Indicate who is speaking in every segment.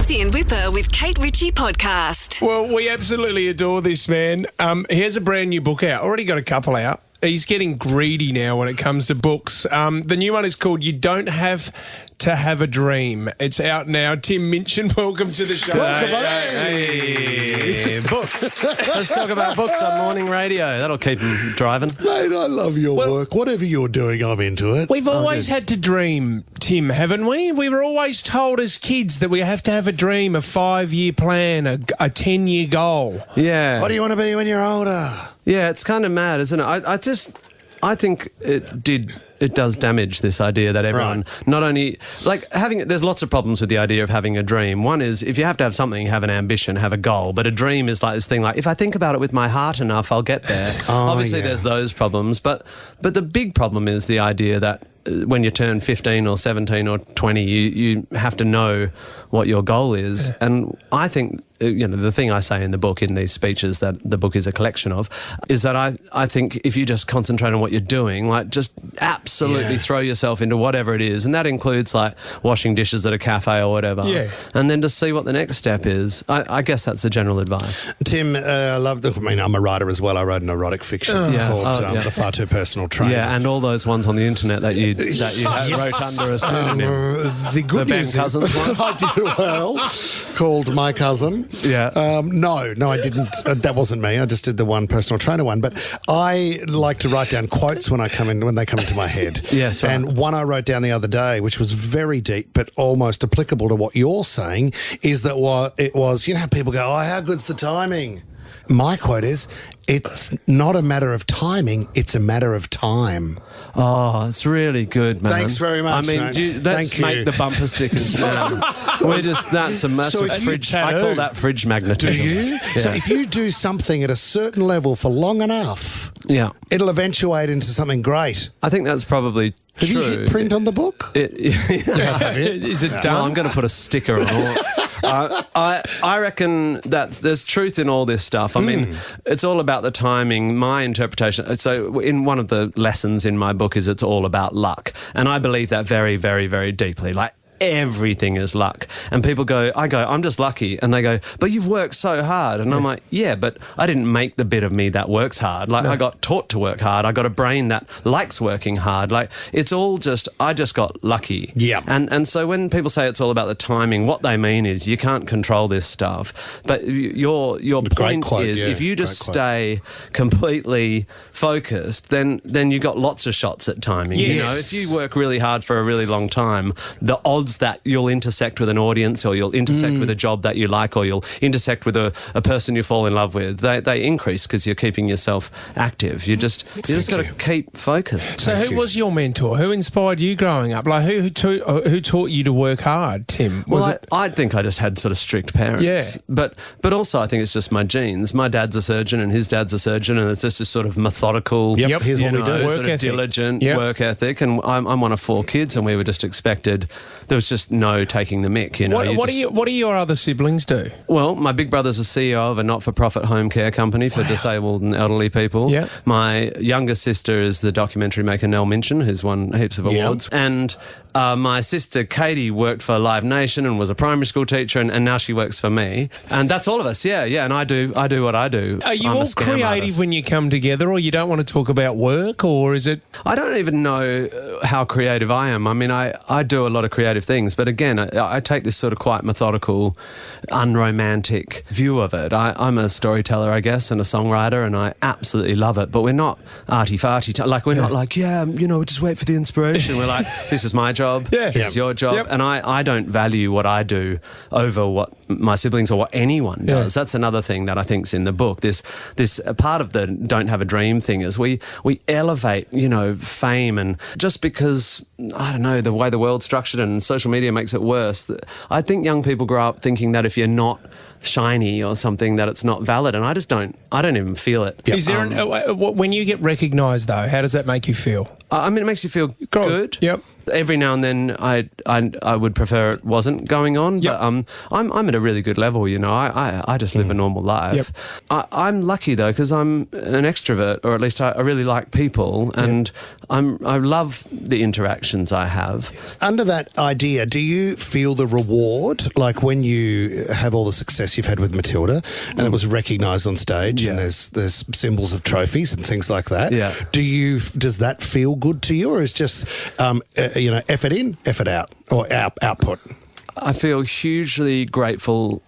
Speaker 1: Marsy and Whipper with Kate Ritchie podcast.
Speaker 2: Well, we absolutely adore this man. He has a brand new book out. Already got a couple out. He's getting greedy now when it comes to books. The new one is called You Don't Have to Have a Dream. It's out now. Tim Minchin, welcome to the show.
Speaker 3: Welcome, Hey, books. Let's talk about books on morning radio. That'll keep him driving.
Speaker 4: Mate, I love your work. Whatever you're doing, I'm into it.
Speaker 2: We've always had to dream, Tim, haven't we? We were always told as kids that we have to have a dream, a 5-year plan, a 10-year goal.
Speaker 3: Yeah.
Speaker 4: What do you want to be when you're older?
Speaker 3: Yeah, it's kind of mad, isn't it? I think it does damage this idea that everyone not only there's lots of problems with the idea of having a dream. One is if you have to have something, have an ambition, have a goal, but a dream is like this thing like if I think about it with my heart enough, I'll get there. Obviously there's those problems, but the big problem is the idea that when you turn 15 or 17 or 20, you have to know what your goal is. And I think, the thing I say in the book, in these speeches that the book is a collection of, is that I think if you just concentrate on what you're doing, like just absolutely throw yourself into whatever it is, and that includes like washing dishes at a cafe or whatever, and then just see what the next step is. I guess that's the general advice.
Speaker 4: Tim, I'm a writer as well. I wrote an erotic fiction called The Far Too Personal Trainer.
Speaker 3: Yeah, and all those ones on the internet that you wrote under a pseudonym.
Speaker 4: The good
Speaker 3: Ben
Speaker 4: news
Speaker 3: Cousins one?
Speaker 4: I did called My Cousin.
Speaker 3: Yeah.
Speaker 4: No, I didn't. That wasn't me. I just did the one personal trainer one. But I like to write down quotes when they come into my head.
Speaker 3: Yeah, that's right.
Speaker 4: And one I wrote down the other day, which was very deep but almost applicable to what you're saying, is that it was, how people go, oh, how good's the timing? My quote is, it's not a matter of timing, it's a matter of time.
Speaker 3: Oh, it's really good, man.
Speaker 4: Thanks very much.
Speaker 3: I mean, let's make the bumper stickers now. That's a massive fridge. I call that fridge magnetism.
Speaker 4: Do you?
Speaker 3: Yeah.
Speaker 4: So if you do something at a certain level for long enough, it'll eventuate into something great.
Speaker 3: I think that's probably
Speaker 4: Have
Speaker 3: true.
Speaker 4: you hit print on the book?
Speaker 2: Have you? Is it done?
Speaker 3: Well, I'm going to put a sticker on all. I reckon that there's truth in all this stuff. I mean, it's all about the timing. My interpretation. So, in one of the lessons in my book is it's all about luck, and I believe that very, very, very deeply. Like, everything is luck. And people go, I'm just lucky. And they go, but you've worked so hard. And I'm like, yeah, but I didn't make the bit of me that works hard. Like, I got taught to work hard. I got a brain that likes working hard. Like, it's all I just got lucky.
Speaker 4: Yeah.
Speaker 3: And so when people say it's all about the timing, what they mean is you can't control this stuff. But your point is if you just stay completely focused, then you got lots of shots at timing.
Speaker 2: Yes.
Speaker 3: If you work really hard for a really long time, the odds that you'll intersect with an audience or you'll intersect with a job that you like or you'll intersect with a person you fall in love with, they increase because you're keeping yourself active. You just got to keep focused.
Speaker 2: So who was your mentor? Who inspired you growing up? Like who taught you to work hard, Tim?
Speaker 3: I think I just had sort of strict parents.
Speaker 2: Yeah.
Speaker 3: But also I think it's just my genes. My dad's a surgeon and his dad's a surgeon, and it's just this sort of methodical,
Speaker 4: here's what we do.
Speaker 2: Work
Speaker 3: sort of
Speaker 2: ethic.
Speaker 3: diligent work ethic. And I'm one of 4 kids, and we were just expected. There was just no taking the mick,
Speaker 2: What do your other siblings do?
Speaker 3: Well, my big brother's a CEO of a not-for-profit home care company for disabled and elderly people.
Speaker 2: Yeah.
Speaker 3: My younger sister is the documentary maker Tim Minchin, who's won heaps of awards. And my sister Katie worked for Live Nation and was a primary school teacher, and now she works for me. And that's all of us, And I do what I do.
Speaker 2: Are you
Speaker 3: I'm
Speaker 2: all
Speaker 3: a scam
Speaker 2: creative
Speaker 3: artist.
Speaker 2: when you come together, or you don't want to talk about work, or is it...
Speaker 3: I don't even know how creative I am. I mean, I do a lot of creative things, but again, I take this sort of quite methodical, unromantic view of it. I'm a storyteller, I guess, and a songwriter, and I absolutely love it, but we're not arty-farty. We're not like, just wait for the inspiration. We're like, this is my job, this is your job, and I don't value what I do over what my siblings or what anyone does. That's another thing that I think's in the book. This part of the don't have a dream thing is we elevate, fame, and just because, I don't know, the way the world's structured and social media makes it worse. I think young people grow up thinking that if you're not shiny or something, that it's not valid, and I don't even feel it.
Speaker 2: Is there when you get recognised though, how does that make you feel?
Speaker 3: I mean, it makes you feel good.
Speaker 2: Yep.
Speaker 3: Every now and then, I would prefer it wasn't going on.
Speaker 2: Yep.
Speaker 3: But I'm at a really good level. I just live a normal life.
Speaker 2: Yep.
Speaker 3: I'm lucky though because I'm an extrovert, or at least I really like people, and I love the interactions I have.
Speaker 4: Under that idea, do you feel the reward, like when you have all the success you've had with Matilda, and it was recognised on stage, and there's symbols of trophies and things like that?
Speaker 3: Yeah.
Speaker 4: Does that feel good to you, or is just effort in, effort out, or output?
Speaker 3: I feel hugely grateful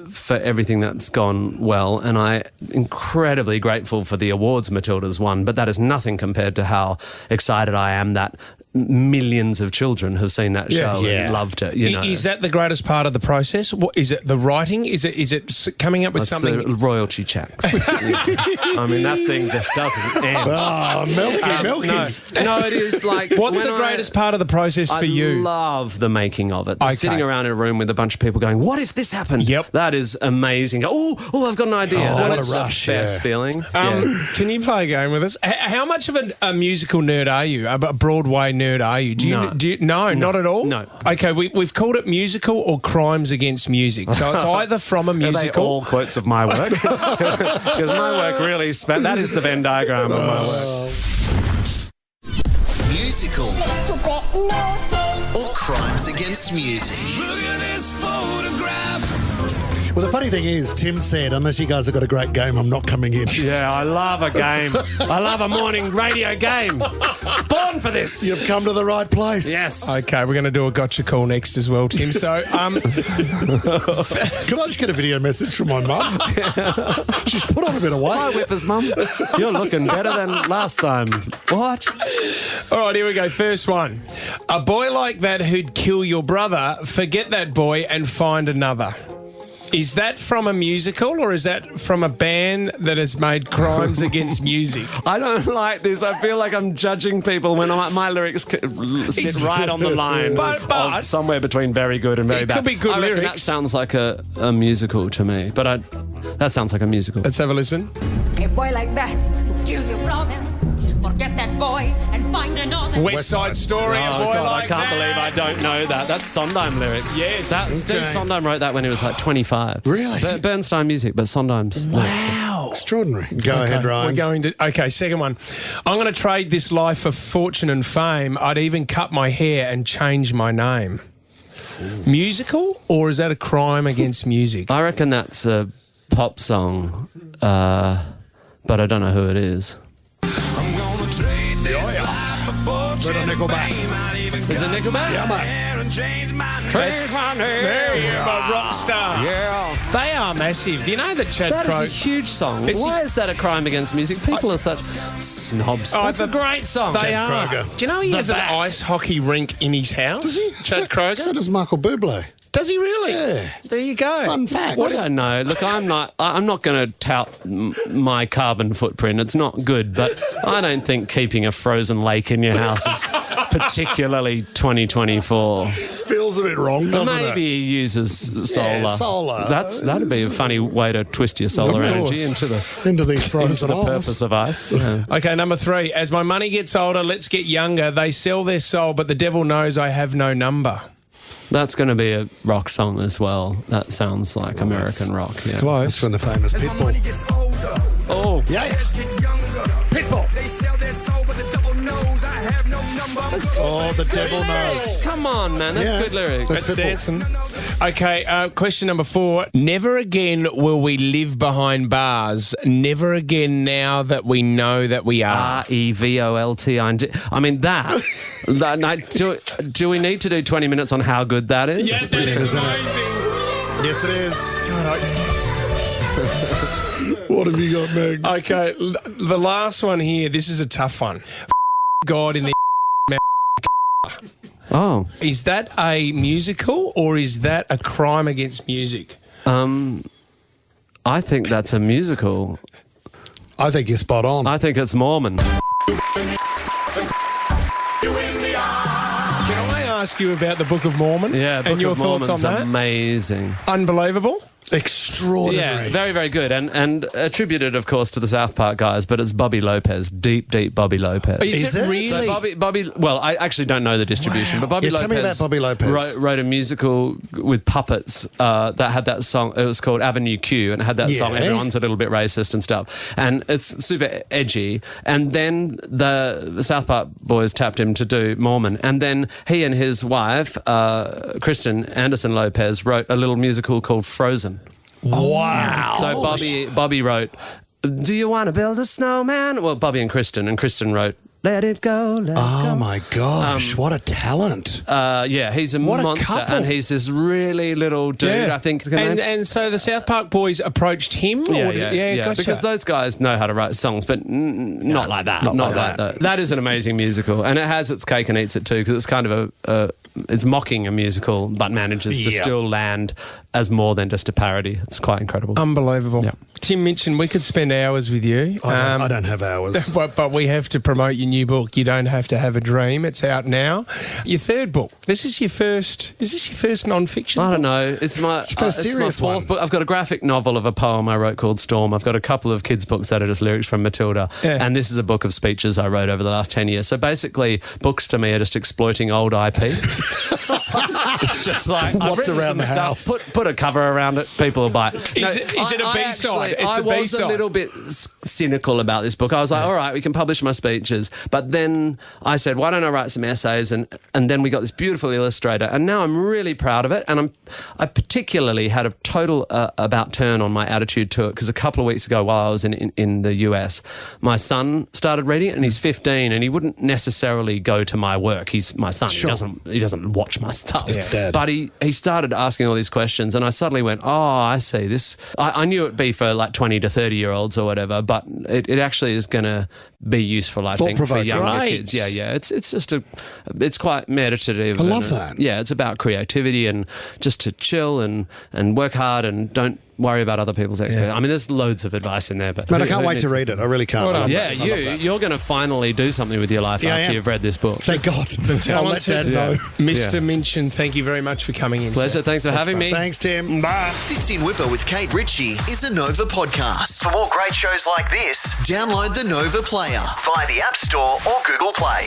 Speaker 3: for everything that's gone well, and I'm incredibly grateful for the awards Matilda's won, but that is nothing compared to how excited I am that millions of children have seen that show and loved it.
Speaker 2: Is that the greatest part of the process? What, is it the writing? Is it coming up with something?
Speaker 3: The royalty checks. I mean, that thing just doesn't end.
Speaker 4: Oh, milky.
Speaker 3: No, it is like...
Speaker 2: What's the greatest part of the process for you?
Speaker 3: I love the making of it.
Speaker 2: Okay.
Speaker 3: Sitting around in a room with a bunch of people going, what if this happened?
Speaker 2: Yep.
Speaker 3: That is amazing. Oh, I've got an idea.
Speaker 4: What
Speaker 3: That's
Speaker 4: a rush,
Speaker 3: the best feeling.
Speaker 2: Can you play a game with us? How much of a musical nerd are you? A Broadway nerd are you? No, not at all?
Speaker 3: No.
Speaker 2: Okay, we've called it musical or crimes against music. So it's either from a musical...
Speaker 3: Are they all quotes of my work? Because my work really... that is the Venn diagram of my work.
Speaker 5: Musical or crimes against music. Look at this photograph.
Speaker 4: Well, the funny thing is, Tim said, unless you guys have got a great game, I'm not coming in.
Speaker 3: Yeah, I love a game. I love a morning radio game. Born for this.
Speaker 4: You've come to the right place.
Speaker 3: Yes.
Speaker 2: Okay, we're going to do a gotcha call next as well, Tim. So,
Speaker 4: Can I just get a video message from my mum? She's put on a bit of weight.
Speaker 3: Hi, Whipper's mum. You're looking better than last time. What?
Speaker 2: all right, here we go. First one. A boy like that who'd kill your brother, forget that boy and find another. Is that from a musical or is that from a band that has made crimes against music?
Speaker 3: I don't like this. I feel like I'm judging people when my lyrics sit right on the line of somewhere between very good and very bad.
Speaker 2: It could be good
Speaker 3: I reckon
Speaker 2: lyrics.
Speaker 3: That sounds like a musical to me, but that sounds like a musical.
Speaker 2: Let's have a listen.
Speaker 6: A boy like that who kill your brother, forget that boy and find another.
Speaker 2: West Side Story, a boy
Speaker 3: God,
Speaker 2: like
Speaker 3: I can't
Speaker 2: that.
Speaker 3: believe I don't know that. That's Sondheim lyrics.
Speaker 2: Yes.
Speaker 3: Steve Sondheim wrote that when he was like 25.
Speaker 4: Really?
Speaker 3: Bernstein music, but Sondheim's lyrics.
Speaker 2: Wow.
Speaker 4: Extraordinary. Go ahead, Ryan.
Speaker 2: We're going to... Okay, second one. I'm going to trade this life for fortune and fame. I'd even cut my hair and change my name. Musical, or is that a crime against music?
Speaker 3: I reckon that's a pop song, but I don't know who it is.
Speaker 4: Bit of Nickelback.
Speaker 3: Is it Nickelback?
Speaker 4: Yeah, mate.
Speaker 2: There you go, rock star.
Speaker 3: Yeah.
Speaker 2: They are massive. You know that Chad
Speaker 3: That is a
Speaker 2: Kroger...
Speaker 3: huge song.
Speaker 2: It's
Speaker 3: Why is that a crime against music? People are such snobs.
Speaker 2: Oh,
Speaker 3: That's a great song.
Speaker 2: They are.
Speaker 4: Kroger.
Speaker 2: Do you know he has an ice hockey rink in his house? Chad Kroger?
Speaker 4: So does Michael Bublé.
Speaker 2: Does he really?
Speaker 4: Yeah.
Speaker 2: There you go.
Speaker 4: Fun fact.
Speaker 3: I don't know. Look, I'm not going to tout my carbon footprint. It's not good, but I don't think keeping a frozen lake in your house is particularly 2024.
Speaker 4: Feels a bit wrong, doesn't it?
Speaker 3: Maybe he uses solar.
Speaker 4: Yeah, solar.
Speaker 3: That'd be a funny way to twist your solar
Speaker 4: Of course.
Speaker 3: energy into
Speaker 4: these frozen
Speaker 3: the
Speaker 4: ice.
Speaker 3: purpose of ice. Yeah.
Speaker 2: Okay, number 3. As my money gets older, let's get younger. They sell their soul, but the devil knows I have no number.
Speaker 3: That's going to be a rock song as well. That sounds like American rock. Yeah.
Speaker 4: That's when the famous Pitbull.
Speaker 3: Oh,
Speaker 4: Yeah. Pitbull.
Speaker 7: They sell their soul, but the devil knows I have no number.
Speaker 4: Oh, the devil knows.
Speaker 3: come on, man. That's
Speaker 4: Yeah.
Speaker 3: good lyrics.
Speaker 4: That's
Speaker 2: That's
Speaker 4: Pitbull.
Speaker 2: dancing. Okay, question number 4. Never again will we live behind bars. Never again now that we know that we are.
Speaker 3: REVOLTING. I mean, that do we need to do 20 minutes on how good that is?
Speaker 2: Yeah, that is
Speaker 4: isn't it?
Speaker 2: amazing.
Speaker 4: Yes, it is. What have you got, Megs?
Speaker 2: Okay, the last one here, this is a tough one. God in the
Speaker 3: Oh.
Speaker 2: Is that a musical or is that a crime against music?
Speaker 3: I think that's a musical.
Speaker 4: I think you're spot on.
Speaker 3: I think it's Mormon.
Speaker 2: Can I ask you about the Book of Mormon?
Speaker 3: Yeah, Book
Speaker 2: and your
Speaker 3: of
Speaker 2: thoughts
Speaker 3: Mormon's
Speaker 2: on that?
Speaker 3: amazing.
Speaker 2: Unbelievable.
Speaker 4: Extraordinary.
Speaker 3: Yeah, very, very good. And attributed, of course, to the South Park guys, but it's Bobby Lopez. Deep, deep Bobby Lopez.
Speaker 2: Is it really?
Speaker 3: So Bobby, well, I actually don't know the distribution, but Bobby
Speaker 4: Yeah,
Speaker 3: Lopez,
Speaker 4: tell me about Bobby Lopez.
Speaker 3: Wrote a musical with puppets that had that song. It was called Avenue Q, and it had that song,
Speaker 4: Yeah.
Speaker 3: Everyone's a Little Bit Racist and stuff. And it's super edgy. And then the South Park boys tapped him to do Mormon. And then he and his wife, Kristen Anderson Lopez, wrote a little musical called Frozen.
Speaker 4: Wow.
Speaker 3: So Bobby wrote, "Do you want to build a snowman?" Well, Bobby and Kristen wrote, "Let it go, let it go."
Speaker 4: Oh my gosh, what a talent.
Speaker 3: Yeah, he's a
Speaker 4: What a
Speaker 3: monster,
Speaker 4: couple.
Speaker 3: and he's this really little dude.
Speaker 2: Yeah.
Speaker 3: I think.
Speaker 2: And so the South Park boys approached him?
Speaker 3: Yeah,
Speaker 2: Gotcha.
Speaker 3: because those guys know how to write songs, but not like that.
Speaker 4: not
Speaker 3: Not
Speaker 4: like
Speaker 3: like that. That is an amazing musical, and it has its cake and eats it too, because it's kind of it's mocking a musical, but manages to
Speaker 4: Yeah.
Speaker 3: still land as more than just a parody. It's quite incredible.
Speaker 2: Unbelievable.
Speaker 3: Yeah.
Speaker 2: Tim Minchin, we could spend hours with you.
Speaker 4: I don't have hours.
Speaker 2: But we have to promote your new book, You Don't Have to Have a Dream. It's out now. Your third book. Is this your first non-fiction
Speaker 3: I
Speaker 2: book?
Speaker 3: don't know. It's my
Speaker 4: for a
Speaker 3: it's my
Speaker 4: serious
Speaker 3: fourth
Speaker 4: one.
Speaker 3: book. I've got a graphic novel of a poem I wrote called Storm. I've got a couple of kids' books that are just lyrics from Matilda.
Speaker 2: Yeah.
Speaker 3: And this is a book of speeches I wrote over the last 10 years. So basically, books to me are just exploiting old IP. It's just like, I've
Speaker 4: What's
Speaker 3: written
Speaker 4: around
Speaker 3: some
Speaker 4: the
Speaker 3: stuff,
Speaker 4: house?
Speaker 3: put a cover around it, people will buy it.
Speaker 2: Is it a B-side? It's
Speaker 3: I
Speaker 2: a
Speaker 3: was a
Speaker 2: B-side.
Speaker 3: little bit cynical about this book. I was like, all right, we can publish my speeches. But then I said, why don't I write some essays? And then we got this beautiful illustrator. And now I'm really proud of it. And I particularly had a total about turn on my attitude to it, because a couple of weeks ago, while I was in the US, my son started reading it, and he's 15, and he wouldn't necessarily go to my work. He's my son.
Speaker 4: Sure.
Speaker 3: He doesn't watch my stuff.
Speaker 4: It's Dad.
Speaker 3: But he started asking all these questions, and I suddenly went, oh, I see this. I knew it'd be for like 20 to 30-year-olds or whatever, but it actually is going to be useful, I think, for
Speaker 4: Thought-provoking.
Speaker 3: younger
Speaker 2: Great.
Speaker 3: kids. Yeah. It's just it's quite meditative.
Speaker 4: I love
Speaker 3: and,
Speaker 4: that.
Speaker 3: Yeah, it's about creativity and just to chill and work hard and don't worry about other people's expectations. I mean, there's loads of advice in there, but
Speaker 4: Man, I
Speaker 3: who
Speaker 4: can't wait
Speaker 3: needs
Speaker 4: to
Speaker 3: it?
Speaker 4: read it. I really can't.
Speaker 2: Well
Speaker 4: I love
Speaker 2: done.
Speaker 3: Yeah,
Speaker 4: that. I love that.
Speaker 3: you're going to finally do something with your life
Speaker 4: Yeah, I
Speaker 3: after
Speaker 4: am.
Speaker 3: you've read this book.
Speaker 4: Thank God. I'll let Dad know.
Speaker 2: Mr. Minchin, thank you very much for coming in.
Speaker 3: Pleasure.
Speaker 2: sir.
Speaker 3: Thanks for having me.
Speaker 4: Thanks, Tim.
Speaker 5: Fits in Whipper with Kate Ritchie is a Nova podcast. For more great shows like this, download the Nova player via the App Store or Google Play.